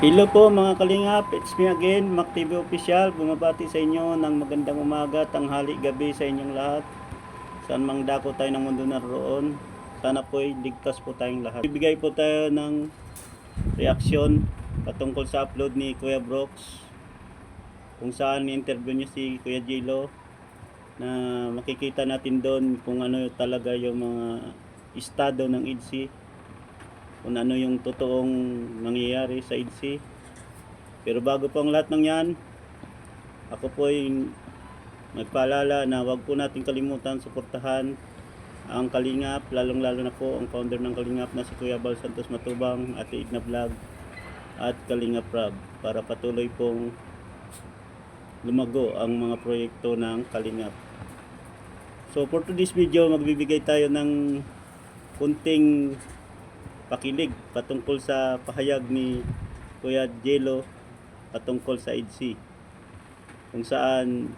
Hello po mga kalingap, it's me again, Mac TV Official. Bumabati sa inyo ng magandang umaga, tanghali, gabi sa inyong lahat. Saan mang dako tayo ng mundo naroon, sana po ay ligtas po tayong lahat. Bibigay po tayo ng reaksyon patungkol sa upload ni Kuya Brooks, kung saan ni-interview niya si Kuya Jilo, na makikita natin doon kung ano talaga yung mga estado ng EDC, kung ano yung totoong nangyayari sa EDC. Pero bago po ang lahat ng yan, ako po ay nagpaalala na wag po natin kalimutan suportahan ang Kalingap, lalong lalo na po ang founder ng Kalingap na si Kuya Bal Santos Matubang, Ate Igna Vlog at Kalingap Rab, para patuloy pong lumago ang mga proyekto ng Kalingap. So for today's video, magbibigay tayo ng kunting pakilig patungkol sa pahayag ni Kuya Jilo patungkol sa EDC, kung saan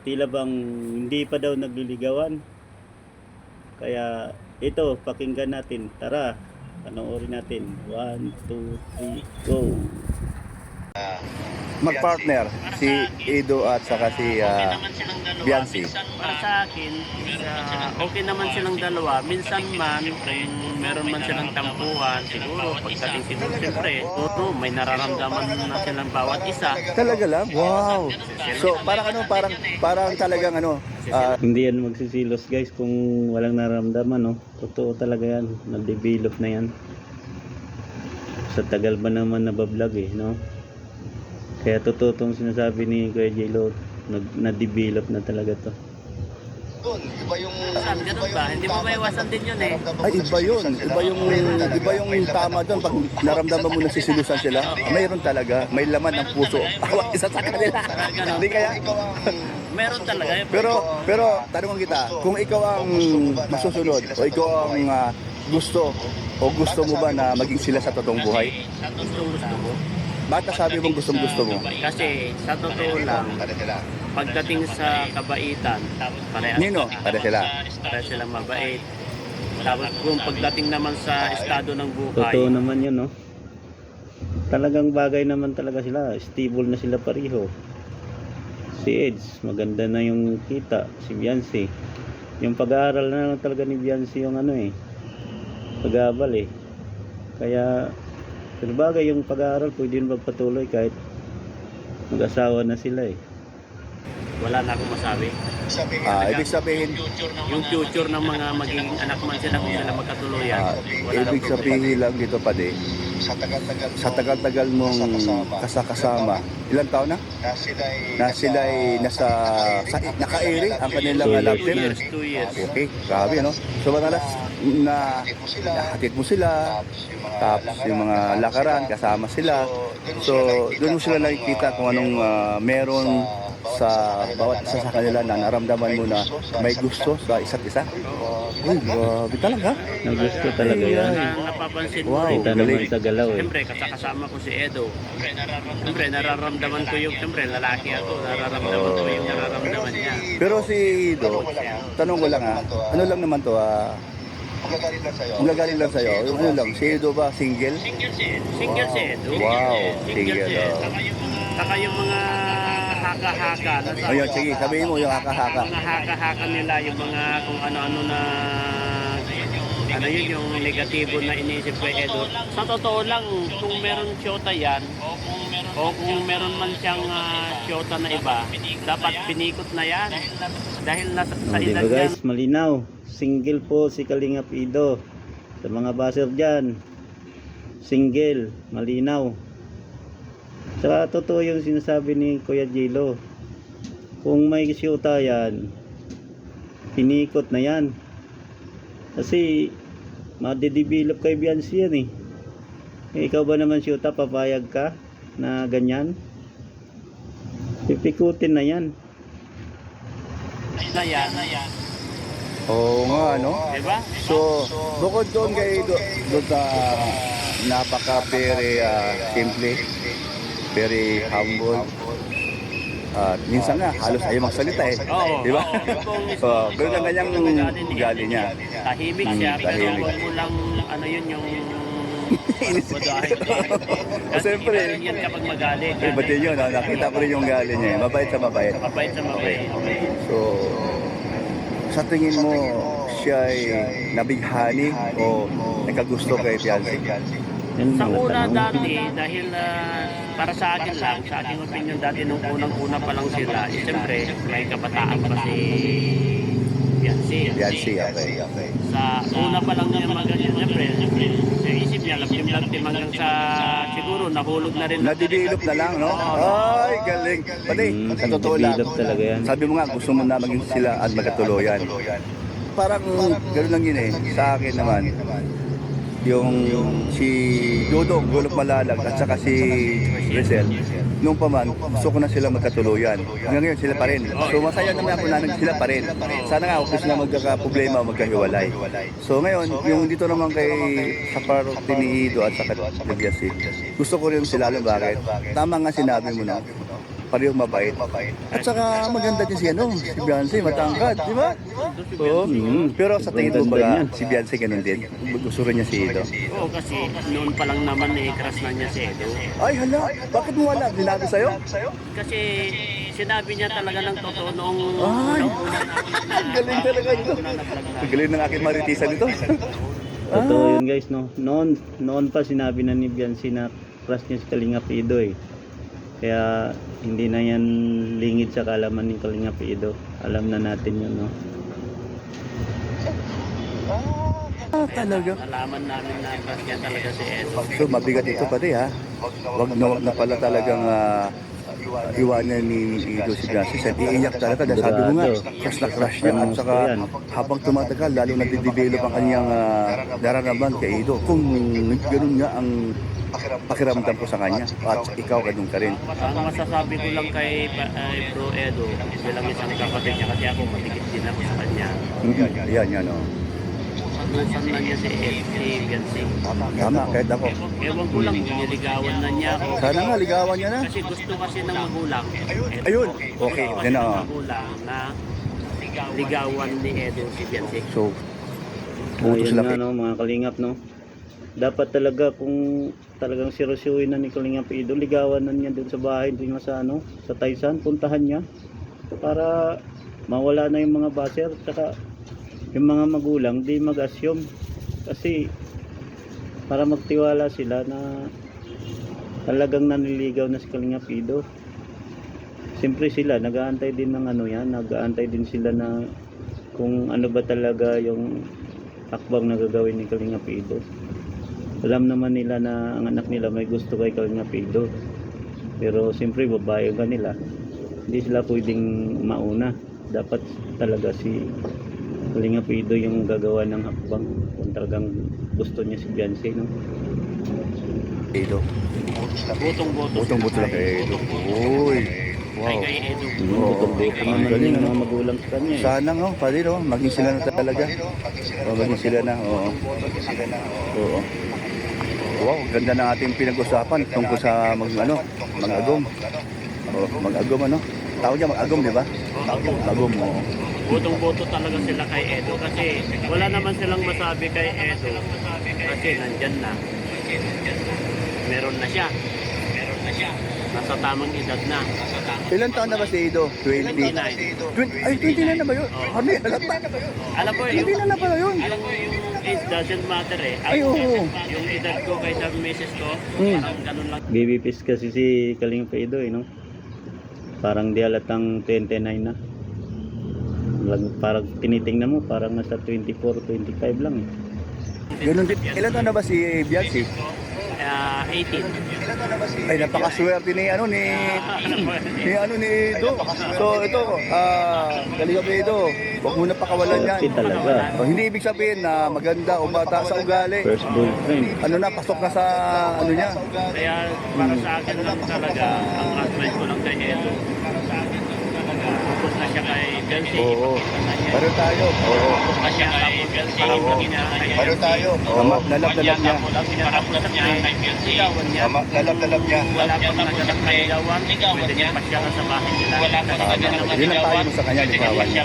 tila bang hindi pa daw nagliligawan. Kaya ito, pakinggan natin. Tara, panoorin natin. 1, 2, 3, go. Magpartner si Edo at saka si Biancy. Para sa akin, okay naman silang dalawa. Minsan man, kung meron man silang tampuhan, siguro pagdating siguro, siyempre, may nararamdaman na silang bawat isa. Talaga lang? Wow! So, parang talagang Hindi yan magsisilos guys kung walang naramdaman, no? Totoo talaga yan. Nag-develop na yan. Sa tagal ba naman nabablog eh, no? Kaya totoo itong sinasabi ni Kuya Jilo, na-develop na talaga to. iba yung Saan, ganun ba? Hindi mo maiwasan din yun eh. Ay, iba yun. Iba yung tama doon. Pag naramdaman mo na sisilusan sila, mayroon talaga. May laman ng puso. Awat isa sa kanila. Hindi kaya? Meron talaga eh. Pero tanong kita, kung ikaw ang masusunod o ikaw ang gusto mo ba na maging sila sa totoong buhay? Gusto mo. Bakit sabi mong gusto mo? Kasi sa totoo lang, pagdating sa kabaitan, Nino, para sila. Parehas silang mabait. Tapos kung pagdating naman sa estado ng buhay, Totoo naman yun, no? Talagang bagay naman talaga sila. Stable na sila pareho. Si Eds, maganda na yung kita. Si Biancy, yung pag-aaral na lang talaga ni Biancy yung pag-aabal eh. Kaya pero bagay yung pag-aaral pwede rin magpatuloy kahit mag-asawa na sila eh. wala na akong masabi. Ibig sabihin, Yung future ng mga magiging anak man sila kung sila magkatuluyan, wala na ibig sabihin lang dito pa sa tagal-tagal mong kasama, ilang taon na? Na sila'y naka-airing ang kanilang 2 love team. 2 years. Okay, grabe ano. So madalas nahatid mo sila, tapos yung mga lakaran, kasama sila. So doon mo sila nakikita kung anong meron sa bawat isa sa kanila na naramdaman mo na may gusto sa isa't isa. Uy, grabe talaga. Nagusto talaga yan. Napapansin mo Wow. rin. Kita naman sa galaw eh. Siyempre, kasama ko si Edo. Siyempre, nararamdaman ko yung, siyempre, lalaki ako. Nararamdaman ko yung nararamdaman niya. Pero si Do, tanong ko lang ano lang naman to ang gagaling lang sa'yo, yung ano lang, si Edo ba, single? Single si Edo. Wow, Single si Edo. single. Saka yung mga haka-haka. Ayun, sige, sabihin mo yung haka-haka. Mga haka-haka nila, yung mga kung ano-ano na ano yun, yung negatibo na iniisip kay Edo. Sa totoo lang, kung meron syota yan, o kung meron man siyang syota na iba, dapat pinikot na yan. Dahil nasa sa O, diba edad yan. guys, malinaw. Single po si Kalingap Ido. Sa mga baser dyan, single, malinaw. Saka totoo yung sinasabi ni Kuya Jilo. Kung may syuta yan, pinikot na yan. Kasi madedevelop kay Biancy yan eh. Ikaw ba naman syuta, papayag ka na ganyan? Pipikutin na yan. Na yan. Oo nga, no? Diba? So, bukod doon kay doon sa very simple, very humble. Minsan nga, halos ayaw magsalita eh. Oo. Di ba? Oo. Ganun ang kanyang ugali niya. Tahimik siya, pero tahimik. huwag mo lang, ano yun, yung Madahin din. Kasi Siyempre. iba rin yan kapag magalit. Iba din yun, nakita ko rin yung galing niya. Mabait sa mabait. Mabait sa mabait. So, sa tingin mo, siya ay nabighani o nagkagusto kay Biancy? Yan Sa mga una tanong. dati, dahil para sa akin lang, sa aking opinion dati, nung unang-una pa lang sila, siyempre, may kabataan pa si Biancy. Biancy, okay. Sa una pa lang niya magaling, siyempre, sa isip niya, lagim-lag hanggang sa siguro, nahulog na rin. Nadidevelop na lang, no? Ay, galing. Pati, sa totoo lang, develop talaga yan. sabi mo nga, gusto mo na maging sila at magkatuluyan. Parang gano'n lang yun eh. Sa akin naman, yung si Dodong, Gulok Malalag, at saka si Rizal, nung pa man, gusto ko na sila magkatuluyan. Hanggang ngayon, sila pa rin. So masaya naman ako na sila pa rin. Sana nga, huwag sila magkakaproblema o magkahiwalay. So ngayon, yung dito naman kay sa parokte ni Ido at saka ni Biancy, gusto ko rin sila alam bakit. Tama nga sinabi mo na, parehong mabait. At saka maganda din si si Biancy, matangkad, di ba? Oo. Pero sa tingin mo ba, si Biancy ganun din? Gusto rin niya si Ido? Oo, kasi noon pa lang naman crush na niya si Edo. Ay, hala, bakit mo wala? Sinabi sa'yo? Kasi sinabi niya talaga ng totoo noong Ay, noong unang galing talaga ito. Ang galing ng aking maritisan ito. Totoo yun guys, no? Noon pa sinabi na ni Biancy na crush niya si Kalingap Ido eh. Kaya hindi na yan lingid sa kaalaman ni Kalingap Ido. Alam na natin yun, no? Talaga. nalaman namin na crush niya talaga si Edo. So, mabigat ito pati ha. Wag na pala talagang iwanan ni Ido si Biancy. Iiyak talaga dahil sabi mo nga, crush niya. At saka habang tumatagal, lalo nagde-develop ang kanyang nararamdaman kay Ido. Kung gano'n nga ang pakiramdam ko sa kanya at ikaw ganun ka rin. Ang masasabi ko lang kay Bro Edo, bilang isang kapatid niya kasi ako matikit din ako sa kanya. Yan, no. Nasan na niya si Biancy. Tama, kahit ako. Ewan ko lang kung niligawan na niya o Sana nga, ligawan niya na. kasi gusto kasi ng magulang. Ayun, okay, yan na. Magulang na ligawan ni Edo si Biancy. So, buto Ayun sila. nga, no, mga Kalingap, no? Dapat talaga kung talagang seryosyuhin na ni Kalingap Ido, ligawan na niya doon sa bahay, doon nga sa sa Taysan, puntahan niya para mawala na yung mga baser, saka yung mga magulang di mag-assume kasi para magtiwala sila na talagang naniligaw na si Kalingap Ido. Siyempre sila nag-aantay din ng nag-aantay din sila na kung ano ba talaga yung hakbang na gagawin ni Kalingap Ido. Alam naman nila na ang anak nila may gusto kay Kalingap Ido, pero siyempre babae ka nila, hindi sila pwedeng mauna. Dapat talaga si Kalingap Ido yung gagawa ng hakbang kung talagang gusto niya si Biancy, no? Ido. Butong-buto Lang kay Ido. Uy, wow. kay Edo. Tutulbukan ang naman galing, yung ano? mga magulang sa kanya eh. Sana nga, pwede no, maging sila na talaga. Maging sila na, oo. Oo. Wow, ganda na ating pinag-usapan tungkol sa mag-agom. Oh, mag-agom Tawag niya mag-agom, di ba? Mag-agom, oo. Butong-buto talaga sila kay Edo kasi wala naman silang masabi kay Edo kasi nandyan na. Meron na siya. Nasa tamang edad na. Ilan taon na ba si Ido? 20? 29. 20 ay, 29 na ba yun? Ano yun? Alam mo Hindi na pala yun. Alam mo yung age doesn't matter eh. Ay, oo. Yung edad ko kaysa misis ko, parang ganun lang. Baby face kasi si Kalingap Ido eh, no? Parang di halatang 29 na. Parang tinitingnan mo, parang nasa 24, 25 lang eh. Ganun din. Ilan taon na ba si Biancy? 18. Ay, napakaswerte ni Ido. So ito, Kalingap Ido, huwag mo na pakawalan yan. Swerte talaga. So, hindi ibig sabihin na maganda o bata sa ugali. First boyfriend. Pasok na sa niya. Kaya para sa akin lang talaga, ang advice ko lang kay Edo, focus na siya kay Biancy. Oo. Pero tayo. Oo. Focus na siya kay Biancy. Pero tayo. Oo. Nalab-nalab niya. Pinapusap niya kay Biancy. Ligawan niya. Nalab-nalab niya. Wala pang naganap na ligawan. Pwede niya pasyakan sa bahay nila. Yun ang tayo mo sa kanya, ligawan niya.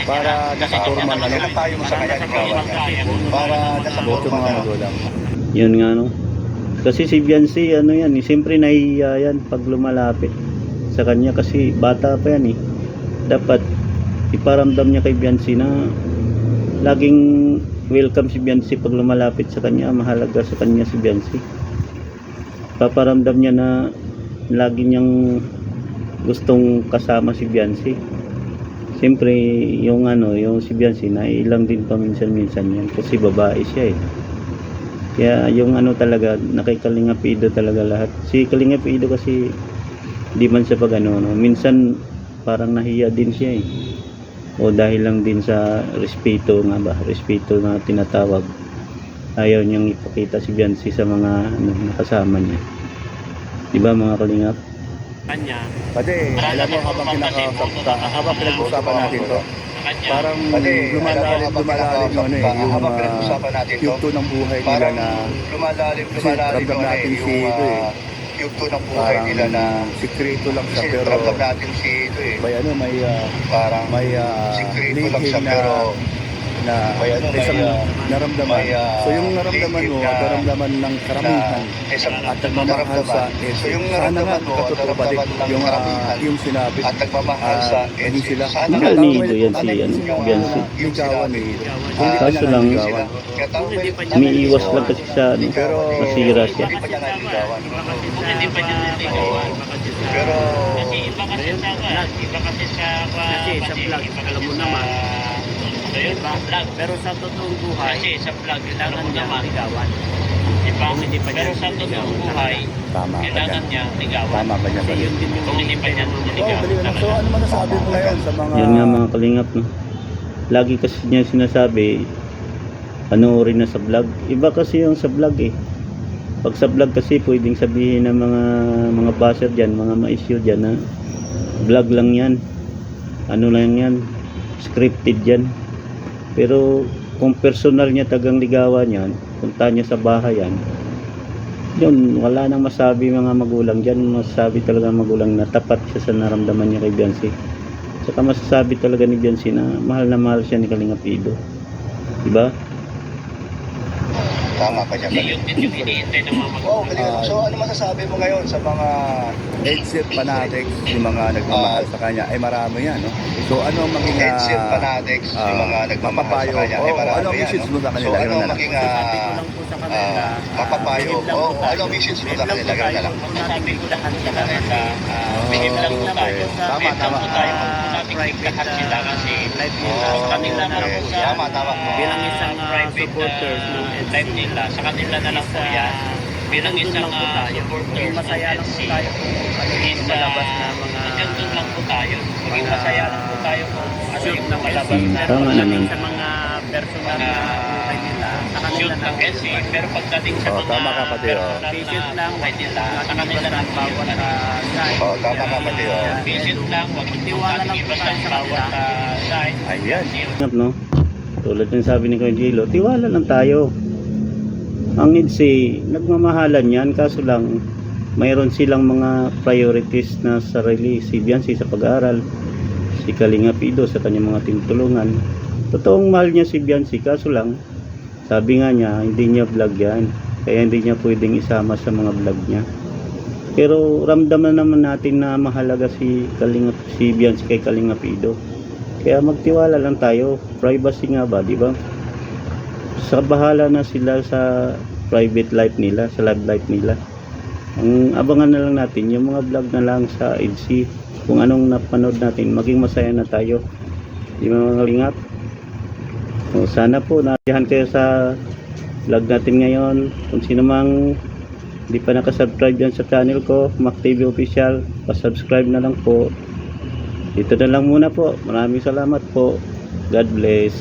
Para nasa formal tayo mo sa kanya, ligawan niya. Para nasa formal mga magulang. Yun nga, no? Kasi si Biancy, ano yan, siyempre nahihiya yan pag lumalapit sa kanya kasi bata pa yan eh. Dapat iparamdam niya kay Biancy na laging welcome si Biancy pag lumalapit sa kanya, mahalaga sa kanya si Biancy. Paparamdam niya na lagi niyang gustong kasama si Biancy. Siyempre, yung si Biancy, naiilang din paminsan-minsan yan kasi babae siya eh. Kaya yung talaga, nakikalinga pido talaga lahat. Si Kalinga Pido kasi di man siya pag minsan parang nahiya din siya eh. O dahil lang din sa respeto nga ba, respeto na tinatawag. Ayaw niyang ipakita si Biancy sa mga nakasama niya. Di ba mga kalingap? Kanya. Kasi alam mo habang pinag-usapan natin to, parang lumalalim yung yugto ng buhay nila na kasi ramdam natin si ito eh. Yugto ng buhay nila na sikreto lang siya kasi pero ramdam natin si ito eh. may Parang may sikreto lang siya lihim pero na isang naramdaman. So yung naramdaman mo, naramdaman ng karamihan at nagmamahal sa So yung sana nga naramdaman mo, katotoo ba din naramdaman ng yung karamihan yung sinabi at nagmamahal sa hindi sila Mahal ni Ido yan si Biancy. ligawan eh. Kaso lang, umiiwas lang kasi sa masira siya. Hindi pa niya naligawan. Hindi pa niya niligawan. Pero Iba kasi sa vlog, alam mo naman. Pero sa totoong buhay, kasi sa vlog, kailangan niya ligawan. Hindi pa pero sa totoong buhay, Tama ka kailangan dyan. niya ligawan. Tama ka dyan. Yun din yung kung hindi pa niya niligawan. So ano man nasabi mo ngayon sa mga Yan nga mga kalingap, no? Lagi kasi niya sinasabi, panoorin na sa vlog. Iba kasi yung sa vlog eh. Pag sa vlog kasi pwedeng sabihin ng mga basher dyan, mga ma-issue dyan na vlog lang yan. Ano lang yan, scripted yan. Pero kung personal niya tagang ligawan yan, punta niya sa bahay yan, yun, wala nang masabi mga magulang dyan. Masasabi talaga ng magulang na tapat siya sa naramdaman niya kay Biancy. Saka masasabi talaga ni Biancy na mahal siya ni Kalinga Pido. Diba? tama ka dyan. Yun din yung iniintay ng mga Oh, galing. So ano masasabi mo ngayon sa mga headset fanatics, yung mga nagmamahal sa kanya, ay marami yan, no? So ano ang maging headset fanatics, yung mga nagmamahal sa kanya? ano marami ang yan, message no? mo sa kanila? So ano Ganun na lang. maging sabi ko lang po sa kanila, mapapayo? Ano ang message mo sa kanila? Ganun na lang. Sabi ko lahat sa kanila, bigyan lang po tayo. Tama, tama. Private sila kasi live nila. Sa kanila na lang po sa Tama. bilang isang supporters ng live nila. Sa kanila na lang po yan. Bilang isang supporters masaya lang po tayo kung ano yung malabas na mga doon lang po tayo. Maging masaya lang po tayo kung ano yung malabas na Tama naman. sa mga personal na buhay nila. Sa kanila na kasi pero pagdating sa mga Tama ka, Pati, patient lang buhay nila. Sa kanila na bawat side. Tama ka pati. Patient lang, wag tiwala lang po tayo sa bawat side. Ayan. No? Tulad ng sabi ni Kuya Gilo, tiwala lang tayo. Ang EDSI, nagmamahalan yan, kaso lang mayroon silang mga priorities na sarili. Si Biancy sa pag-aaral, si Kalinga Pido sa kanyang mga tinutulungan. Totoong mahal niya si Biancy, kaso lang sabi nga niya, hindi niya vlog yan, kaya hindi niya pwedeng isama sa mga vlog niya. Pero ramdam na naman natin na mahalaga si Biancy kay Kalinga Pido. Kaya magtiwala lang tayo, privacy nga ba, di ba? Sa bahala na sila sa private life nila, sa live life nila. Ang abangan na lang natin yung mga vlog na lang sa EDSI, kung anong napanood natin, maging masaya na tayo. Di ba mga kalingap? O, sana po nasiyahan kayo sa vlog natin ngayon. Kung sino mang hindi pa nakasubscribe yan sa channel ko, Mac TV Official, pasubscribe na lang po. Dito na lang muna po. Maraming salamat po. God bless.